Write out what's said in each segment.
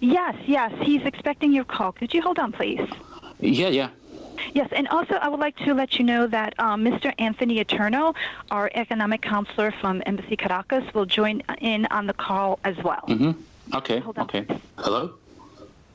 Yes, he's expecting your call. Could you hold on, please? Yeah. Yes, and also I would like to let you know that Mr. Anthony Eterno, our economic counselor from Embassy Caracas, will join in on the call as well. Mm-hmm. Okay. Hold on, Okay. please. Hello?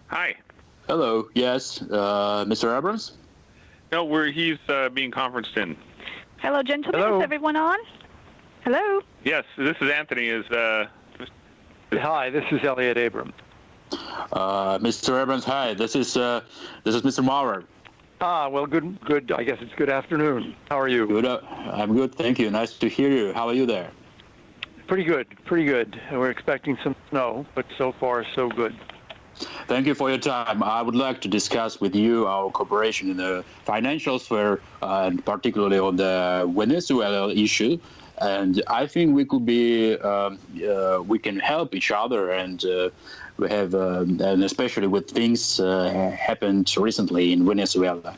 Hi. Hello. Yes. Mr. Abrams? No, he's being conferenced in. Hello, gentlemen. Hello. Is everyone on? Hello? Yes, this is Anthony. Hi, this is Elliott Abrams. Mr. Abrams, hi. This is Mr. Maurer. Well, good. I guess it's good afternoon. How are you? Good. I'm good, thank you. Nice to hear you. How are you there? Pretty good. We're expecting some snow, but so far so good. Thank you for your time. I would like to discuss with you our cooperation in the financial sphere, and particularly on the Venezuela issue. And I think we could be, we can help each other, and we have, and especially with things happened recently in Venezuela.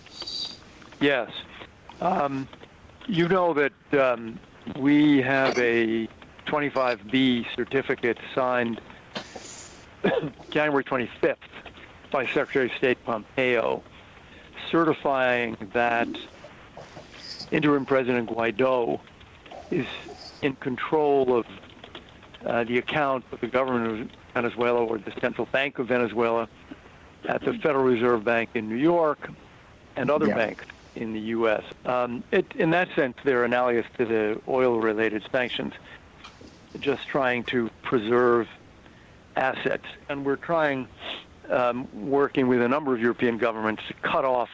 Yes. You know that we have a 25B certificate signed January 25th by Secretary of State Pompeo, certifying that interim President Guaido is in control of the account of the government of Venezuela, or the Central Bank of Venezuela, at the Federal Reserve Bank in New York and other banks in the U.S. In that sense, they're analogous to the oil-related sanctions, just trying to preserve assets. And we're trying, working with a number of European governments, to cut off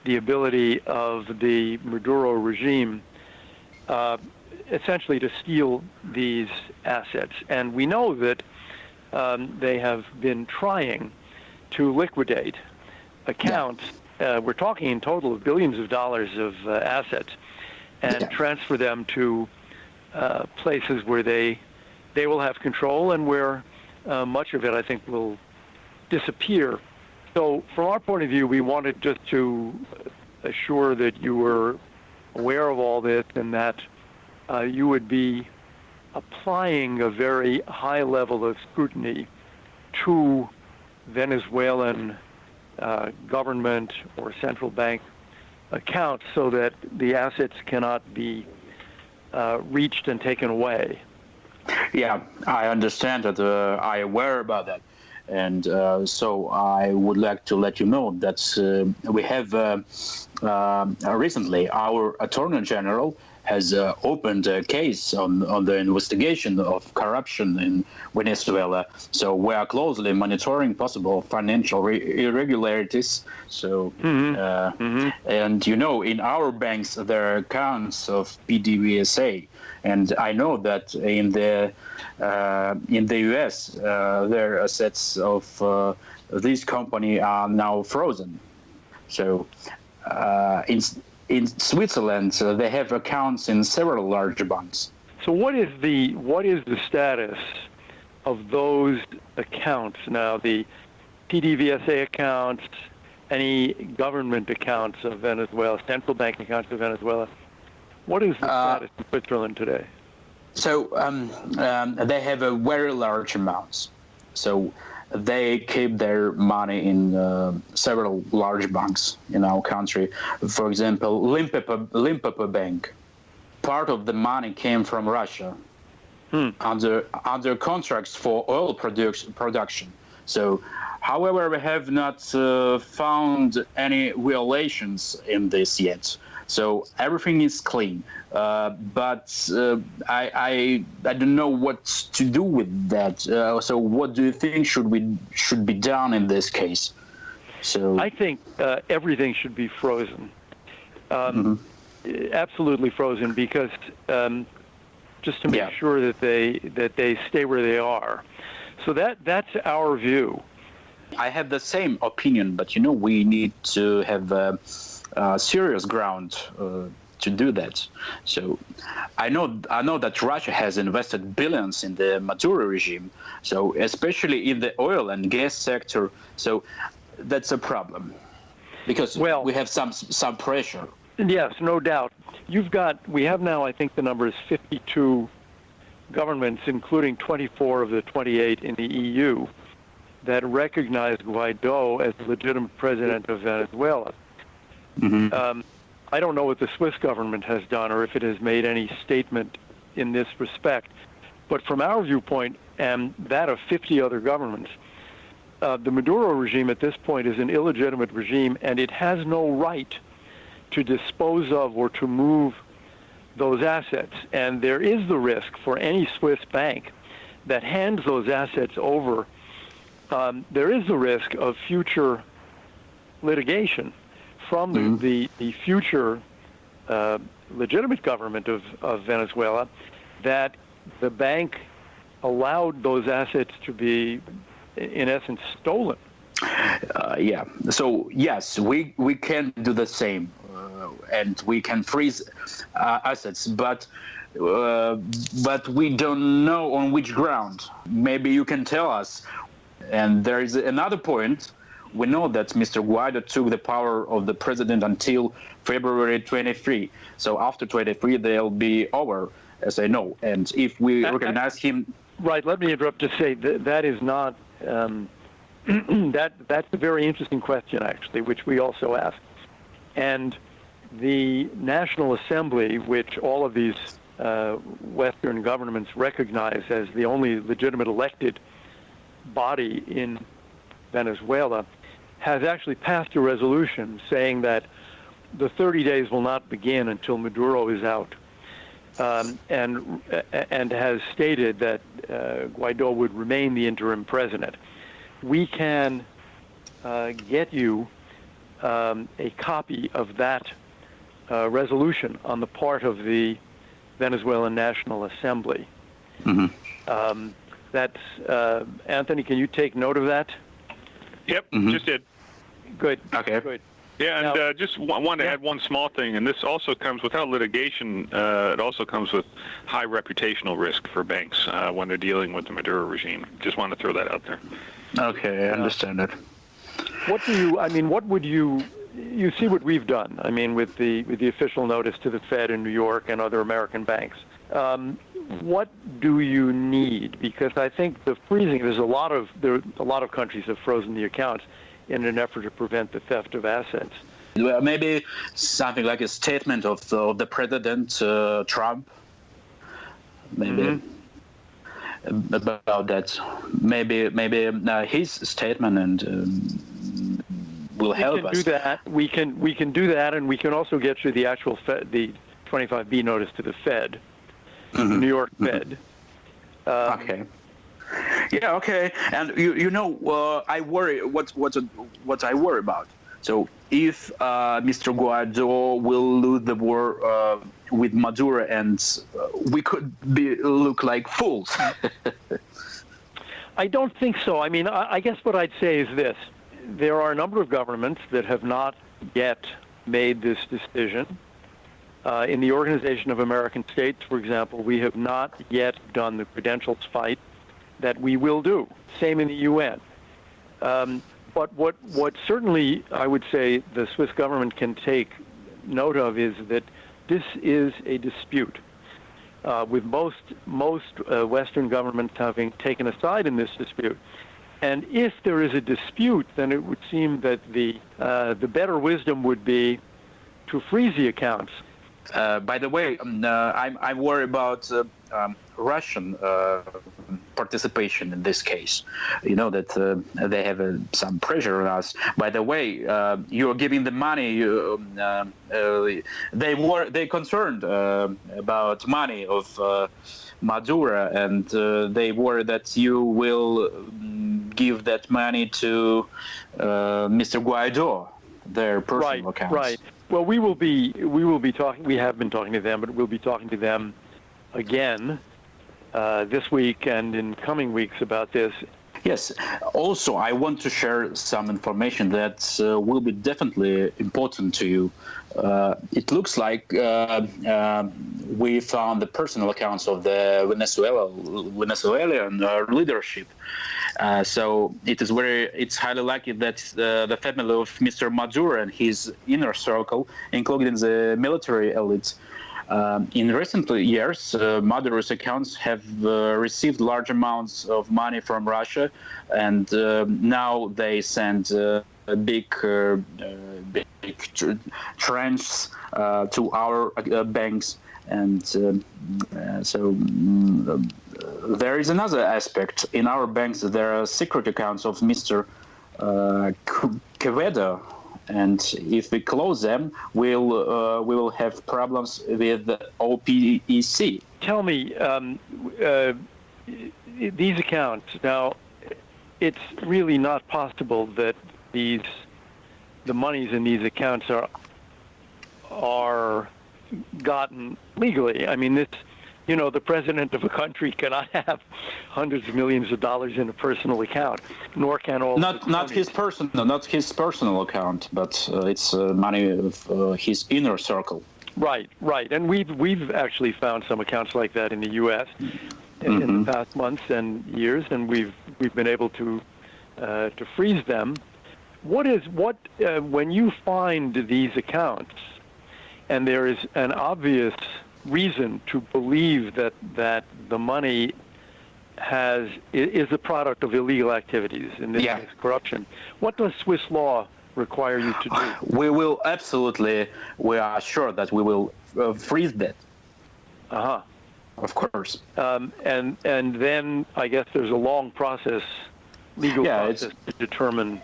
the ability of the Maduro regime essentially to steal these assets. And we know that they have been trying to liquidate accounts. We're talking in total of billions of dollars of assets, and transfer them to places where they will have control, and where much of it, I think, will disappear. So from our point of view, we wanted just to assure that you were aware of all this, and that you would be applying a very high level of scrutiny to Venezuelan government or central bank accounts, so that the assets cannot be reached and taken away. Yeah, I understand that. I'm aware about that. And so I would like to let you know that we have recently, our Attorney General has opened a case on the investigation of corruption in Venezuela. So we are closely monitoring possible financial irregularities. So, and you know, in our banks there are accounts of PDVSA, and I know that in the U.S. their assets of this company are now frozen. So in Switzerland, they have accounts in several large banks. So what is the status of those accounts now? The PDVSA accounts, any government accounts of Venezuela, central bank accounts of Venezuela. What is the status in Switzerland today? So they have a very large amounts. So they keep their money in several large banks in our country. For example, Limpopo Bank. Part of the money came from Russia under contracts for oil production. So, however, we have not found any violations in this yet. So everything is clean, but I don't know what to do with that. So what do you think should be done in this case? So I think everything should be frozen, absolutely frozen, because just to make sure that they stay where they are. So that's our view. I have the same opinion, but you know, we need to have serious ground to do that. So I know that Russia has invested billions in the Maduro regime, so especially in the oil and gas sector. So that's a problem, because we have some pressure. Yes, no doubt. We have now, I think the number is 52 governments, including 24 of the 28 in the EU, that recognized Guaido as the legitimate president of Venezuela. I don't know what the Swiss government has done or if it has made any statement in this respect, but from our viewpoint and that of 50 other governments, the Maduro regime at this point is an illegitimate regime, and it has no right to dispose of or to move those assets. And there is the risk for any Swiss bank that hands those assets over, there is the risk of future litigation from the future legitimate government of Venezuela, that the bank allowed those assets to be, in essence, stolen. Yeah. So yes, we can do the same, and we can freeze assets, but we don't know on which ground. Maybe you can tell us. And there is another point. We know that Mr. Guaido took the power of the president until February 23. So after 23, they'll be over, as I know. And if we recognize him... Right, let me interrupt to say that is not... that's a very interesting question, actually, which we also asked. And the National Assembly, which all of these Western governments recognize as the only legitimate elected body in Venezuela, has actually passed a resolution saying that the 30 days will not begin until Maduro is out, and has stated that Guaido would remain the interim president. We can get you a copy of that resolution on the part of the Venezuelan National Assembly. That's Anthony, can you take note of that? Yep, just did. Good. Okay. Good. Yeah, and just wanted to add one small thing, and this also comes without litigation. It also comes with high reputational risk for banks when they're dealing with the Maduro regime. Just want to throw that out there. Okay, I understand it. What would you see what we've done, I mean, with the official notice to the Fed in New York and other American banks. What do you need? Because I think the freezing, a lot of countries have frozen the accounts in an effort to prevent the theft of assets. Well, maybe something like a statement of the President Trump, maybe about that. Maybe his statement and will help us. We can do that, and we can also get you the actual the 25B notice to the Fed, the New York Fed. Okay. Yeah. Okay. And I worry. What I worry about. So if Mr. Guaido will lose the war with Maduro, and we could look like fools. I don't think so. I mean, I guess what I'd say is this: there are a number of governments that have not yet made this decision. In the Organization of American States, for example, we have not yet done the credentials fight that we will do. Same in the UN. But what certainly I would say the Swiss government can take note of is that this is a dispute, with most Western governments having taken a side in this dispute. And if there is a dispute, then it would seem that the better wisdom would be to freeze the accounts. By the way, I worry about Russian participation in this case. You know that they have some pressure on us. By the way, you're giving the money. They concerned about money of Maduro, and they worry that you will give that money to Mr. Guaido, their personal accounts. Right. Well, we will be talking. We have been talking to them, but we'll be talking to them again this week and in coming weeks about this. Yes. Also, I want to share some information that will be definitely important to you. It looks like we found the personal accounts of the Venezuelan leadership. So it's highly likely that the family of Mr. Maduro and his inner circle, including the military elites, In recent years, Maduro's accounts have received large amounts of money from Russia, and now they send big tranches to our banks. And there is another aspect. In our banks, there are secret accounts of Mr. Quevedo, and if we close them, we will have problems with OPEC. Tell me, these accounts, now, it's really not possible that the monies in these accounts are gotten legally. I mean, the president of a country cannot have hundreds of millions of dollars in a personal account, nor can all. Not his personal account, but it's money of his inner circle. Right, and we've actually found some accounts like that in the U.S. in the past months and years, and we've been able to freeze them. When you find these accounts, and there is an obvious reason to believe that the money is a product of illegal activities, in this case corruption, what does Swiss law require you to do? We are sure that we will freeze that. Of course. And then I guess there's a long legal process to determine.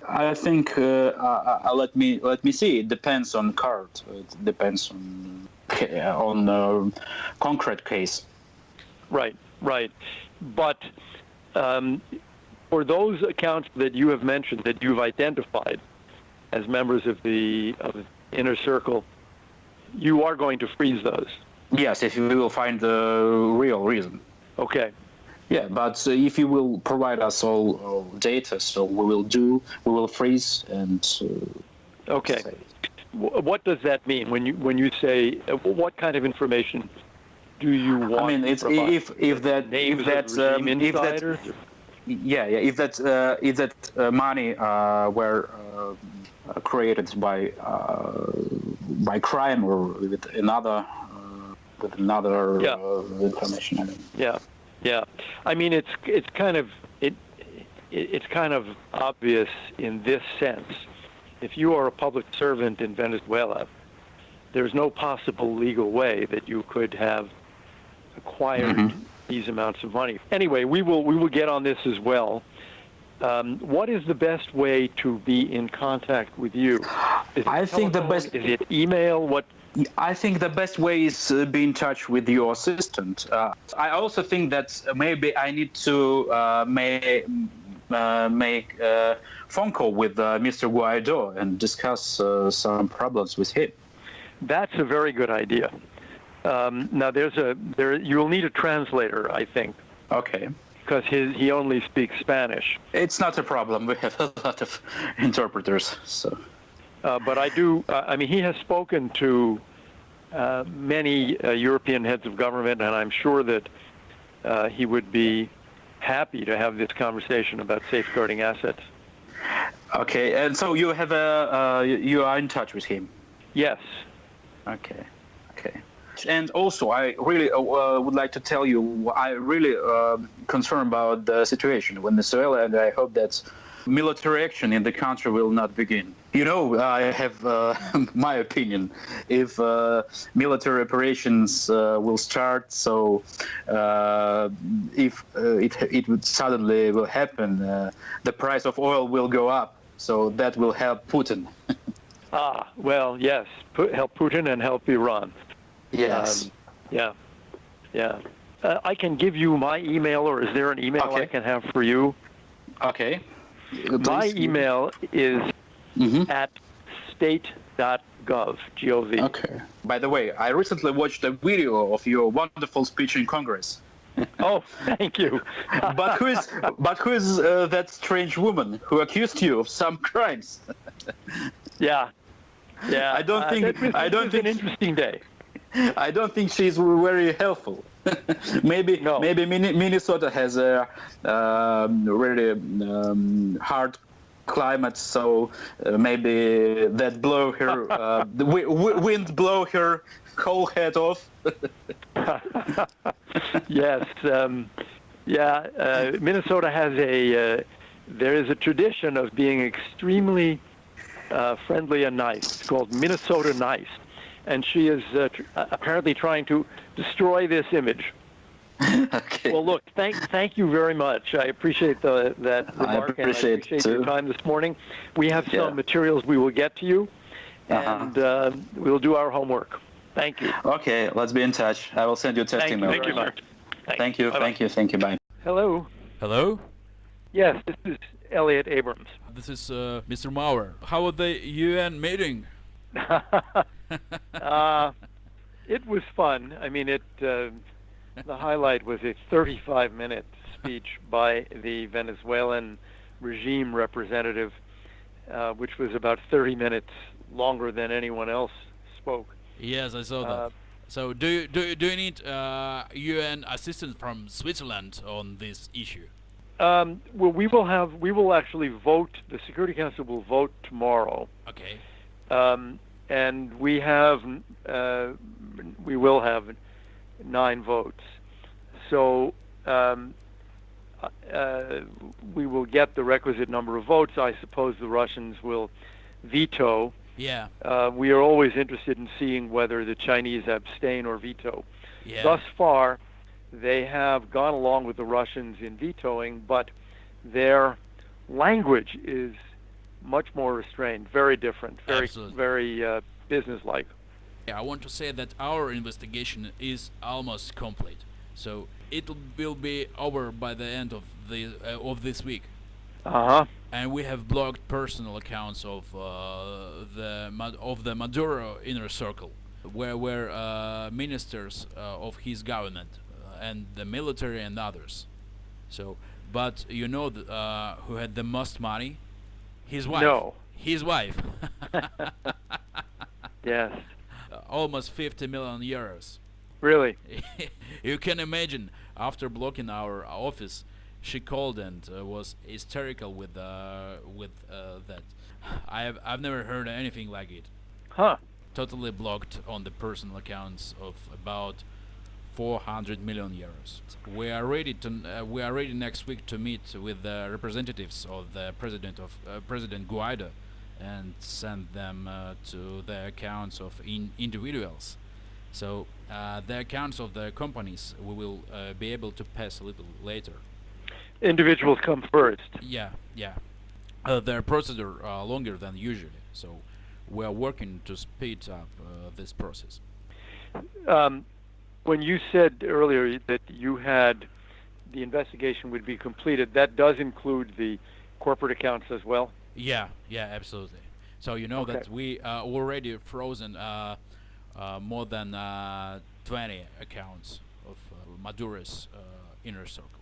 I think let me see. It depends on card. It depends on concrete case. Right. But for those accounts that you have mentioned, that you've identified as members of the inner circle, you are going to freeze those. Yes, if we will find the real reason. Okay. Yeah, but if you will provide us all data, so we will freeze and. Okay. What does that mean when you say what kind of information do you want? I mean, it's if that money were created by crime or with another information. I mean. Yeah. I mean, it's kind of obvious in this sense. If you are a public servant in Venezuela, there's no possible legal way that you could have acquired these amounts of money. Anyway, we will get on this as well. What is the best way to be in contact with you? Is it email? What? I think the best way is be in touch with your assistant. I also think that maybe I need to make a phone call with Mr. Guaido and discuss some problems with him. That's a very good idea. Now, you'll need a translator, I think. Okay. Because he only speaks Spanish. It's not a problem. We have a lot of interpreters, so. But I do. I mean, he has spoken to many European heads of government, and I'm sure that he would be happy to have this conversation about safeguarding assets. Okay, and so you have you are in touch with him. Yes. Okay. And also, I really would like to tell you, I really concerned about the situation in Venezuela, and I hope that military action in the country will not begin. You know, I have my opinion. If military operations will start, so if it would suddenly will happen, the price of oil will go up. So that will help Putin. Well, yes, help Putin and help Iran. Yes. Yeah. I can give you my email, or is there an email I can have for you? Okay. My email is at state.gov, G-O-V. Okay. By the way, I recently watched a video of your wonderful speech in Congress. Oh, thank you. But who is that strange woman who accused you of some crimes? Yeah. I don't think it was an interesting day. I don't think she's very helpful. Maybe Minnesota has a really hard climate, so maybe that blow her, the wind blow her whole head off. Yes. Minnesota has there is a tradition of being extremely friendly and nice. It's called Minnesota Nice. And she is apparently trying to destroy this image. Okay. Well, look, thank you very much. I appreciate that remark, and I appreciate your time this morning. We have some materials we will get to you, and we'll do our homework. Thank you. Okay, let's be in touch. I will send you a test email. Thank you, sir. Thank you. Bye. Hello. Hello? Yes, this is Elliott Abrams. This is Mr. Maurer. How was the UN meeting? It was fun. I mean, the highlight was a 35-minute speech by the Venezuelan regime representative, which was about 30 minutes longer than anyone else spoke. Yes, I saw that. So do you need UN assistance from Switzerland on this issue? Well, we will actually vote. The Security Council will vote tomorrow. Okay. And we will have 9 votes. So we will get the requisite number of votes. I suppose the Russians will veto. Yeah. We are always interested in seeing whether the Chinese abstain or veto. Yeah. Thus far, they have gone along with the Russians in vetoing, but their language is much more restrained, very different, very businesslike. Yeah, I want to say that our investigation is almost complete, so it will be over by the end of this week. And we have blocked personal accounts of the Maduro inner circle, where ministers of his government and the military and others. So, but you know who had the most money? His wife. No. His wife. Yes. Almost 50 million euros. Really? You can imagine, after blocking our office, she called and was hysterical with that. I've never heard anything like it. Huh. Totally blocked on the personal accounts of about 400 million euros. We are ready next week to meet with the representatives of the President Guaido, and send them to the accounts of individuals. So the accounts of the companies we will be able to pass a little later. Individuals come first. Yeah. Their procedure longer than usually, so we are working to speed up this process. When you said earlier that you had the investigation would be completed, that does include the corporate accounts as well? Yeah, absolutely. So you know that we already frozen more than 20 accounts of Maduro's inner circle.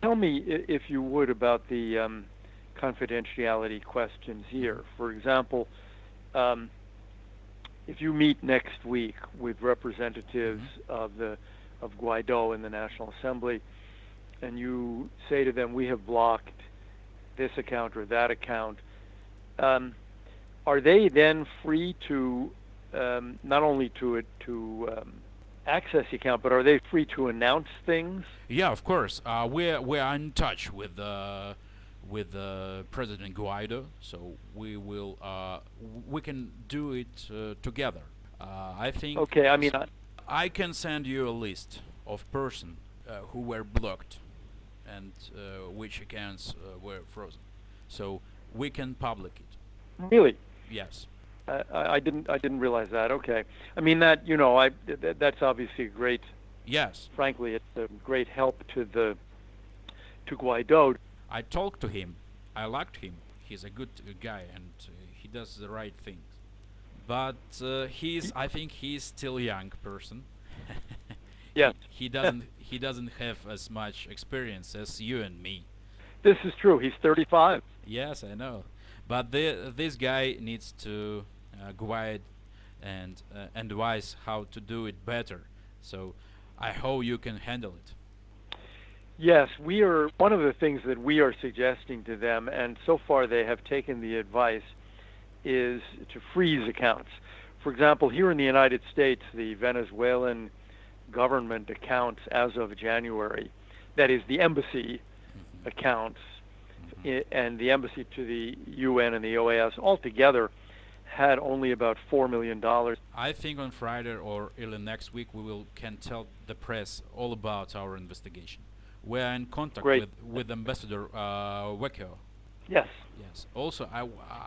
Tell me, if you would, about the confidentiality questions here. For example, if you meet next week with representatives of Guaido in the National Assembly, and you say to them, we have blocked this account or that account, are they then free to not only to access the account, but are they free to announce things? Yeah, of course. We are in touch with President Guaido, so we can do it together. I think. Okay, I mean, I can send you a list of persons who were blocked and which accounts were frozen, so we can publish it. Really? Yes. I didn't realize that. Okay. I mean that that's obviously a great. Yes. Frankly, it's a great help to Guaido. I talked to him. I liked him. He's a good guy and he does the right things. But I think he's still a young person. Yes. He doesn't have as much experience as you and me. This is true. He's 35. Yes, I know. But this guy needs to guide and advise how to do it better. So I hope you can handle it. Yes, we are. One of the things that we are suggesting to them, and so far they have taken the advice, is to freeze accounts. For example, here in the United States, the Venezuelan government accounts as of January, that is the embassy accounts and the embassy to the UN and the OAS altogether had only about $4 million. I think on Friday or early next week we can tell the press all about our investigation. We are in contact with Ambassador Weckel. Yes. Yes. Also,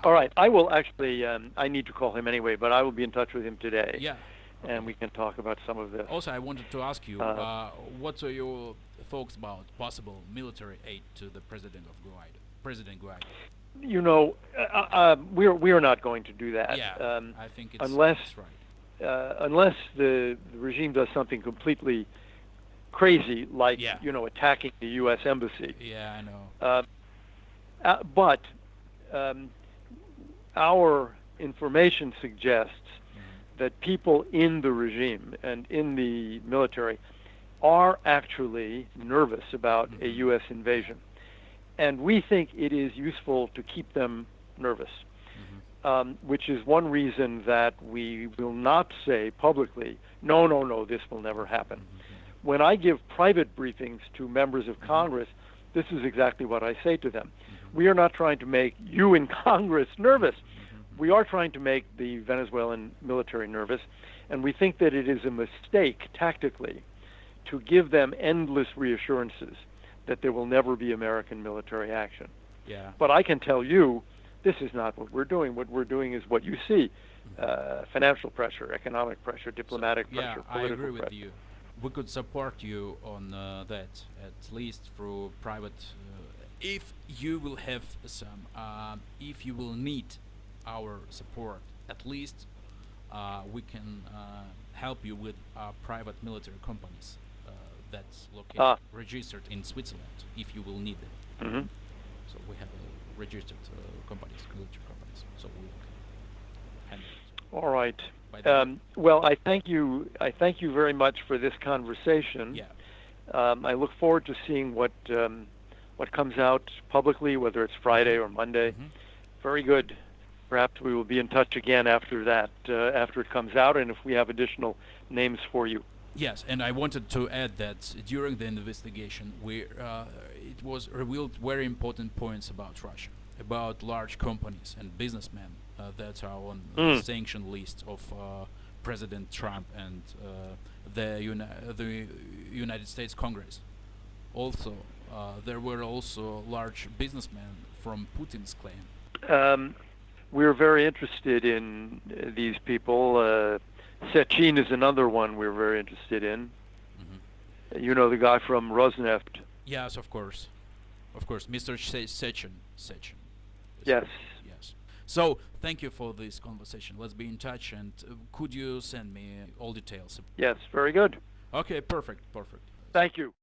all right. I will actually. I need to call him anyway, but I will be in touch with him today. Yeah. Okay. And we can talk about some of this. Also, I wanted to ask you, what are your thoughts about possible military aid to the President Guaido? You know, we are not going to do that. Yeah. I think it's unless right. Unless the regime does something completely crazy, like attacking the U.S. embassy. Yeah, I know. But our information suggests that people in the regime and in the military are actually nervous about a U.S. invasion. And we think it is useful to keep them nervous, which is one reason that we will not say publicly, no, this will never happen. When I give private briefings to members of Congress, this is exactly what I say to them. We are not trying to make you in Congress nervous. We are trying to make the Venezuelan military nervous, and we think that it is a mistake tactically to give them endless reassurances that there will never be American military action. Yeah. But I can tell you, this is not what we're doing. What we're doing is what you see, financial pressure, economic pressure, diplomatic pressure, political pressure. I agree with you. We could support you on that, at least through private. If you will have some, if you will need our support, at least we can help you with private military companies that's located, registered in Switzerland, if you will need them. So we have registered companies, military companies, so we can handle it. All right. Well, I thank you very much for this conversation. Yeah. I look forward to seeing what comes out publicly, whether it's Friday or Monday. Very good. Perhaps we will be in touch again after that, after it comes out, and if we have additional names for you. Yes, and I wanted to add that during the investigation, it was revealed very important points about Russia, about large companies and businessmen that are on the sanction list of President Trump and the United States Congress. Also, there were also large businessmen from Putin's claim. We're very interested in these people. Sechin is another one we're very interested in. You know the guy from Rosneft. Yes, of course, Mr. Sechin. Yes. Yes. So thank you for this conversation. Let's be in touch, and could you send me all details? Yes, very good. Okay, perfect. Thank you.